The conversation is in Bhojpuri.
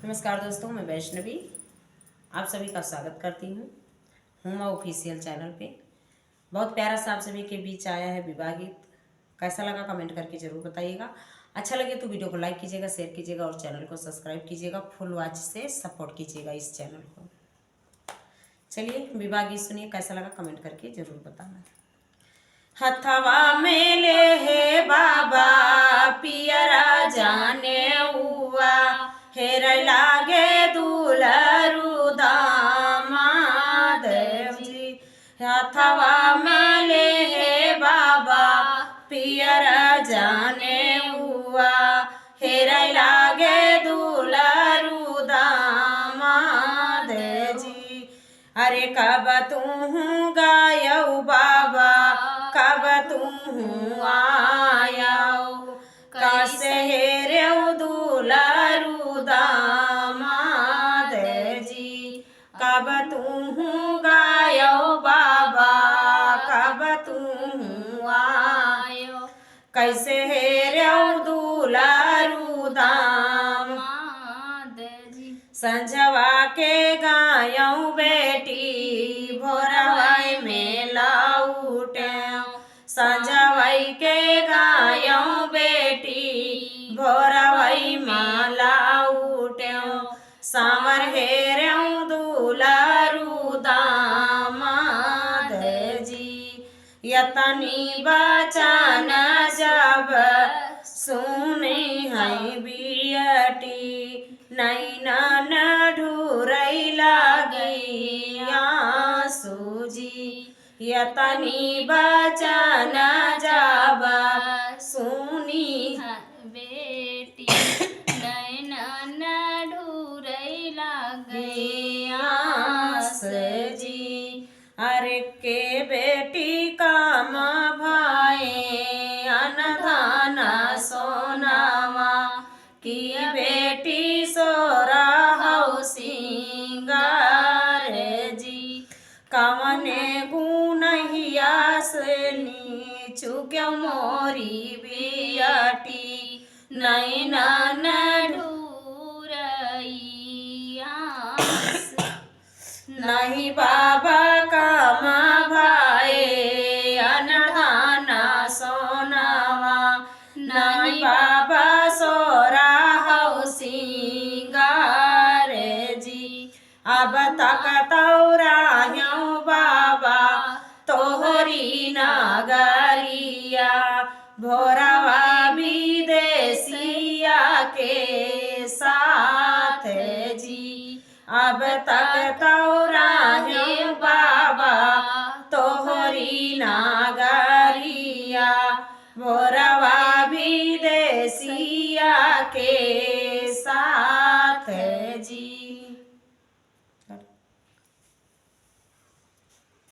नमस्कार दोस्तों, मैं वैष्णवी आप सभी का स्वागत करती हूँ हुमा ऑफिशियल चैनल पे। बहुत प्यारा सा आप सभी के बीच आया है विवाह गीत। कैसा लगा कमेंट करके ज़रूर बताइएगा। अच्छा लगे तो वीडियो को लाइक कीजिएगा, शेयर कीजिएगा और चैनल को सब्सक्राइब कीजिएगा। फुल वॉच से सपोर्ट कीजिएगा इस चैनल को। चलिए विवाह गीत सुनिए, कैसा लगा कमेंट करके ज़रूर बताना। हथवा में ले है बाबा पियरा जाने हुआ, हेर लागे दुलरु दामाद जी। हथवा में ले है बाबा पियरा जाने हुआ, हेर लागे दुलरु दामाद जी। अरे कब तू गायऊ बाबा कब तू आयाऊ, कैसे हेरेऊ दुलरु दामाद जी। कब तू गायऊ बाबा कब तू आयो, कैसे हेरेऊ दुलरु दामाद जी। संझवा के गायऊ बेटी भोरवाई में लाउटे, संझवाई के गायऊ बेटी भोरवाई में लाउटे। सांवर हेरेऊ दुलरु दामाद जी। यतनी बचन जब सुनी है बियटी, नैनन ढूरई लागी आंसू जी। यतनी बचन जब सुनी है बेटी, नैनन ढूरई लागी आंसू जी। अरे के बेटी काम भाई अनधन सोनावा, की बेटी सोरा हौ सिंगार जी। कवने गुनहिया से नीचु क्यों मोरी बियटी, नैनन ढूरई आंसू। नहीं बाबा काम भाई अनधन सोनावा, नहीं बाबा सोरा हौ सिंगार जी। अब तक तौराह्यऊ बाबा तोहरी नगरिया, भोरवा विदेशिया के साथ जी। अब तक तौराह्यऊ बाबा तोहरी नगरिया, भोरवा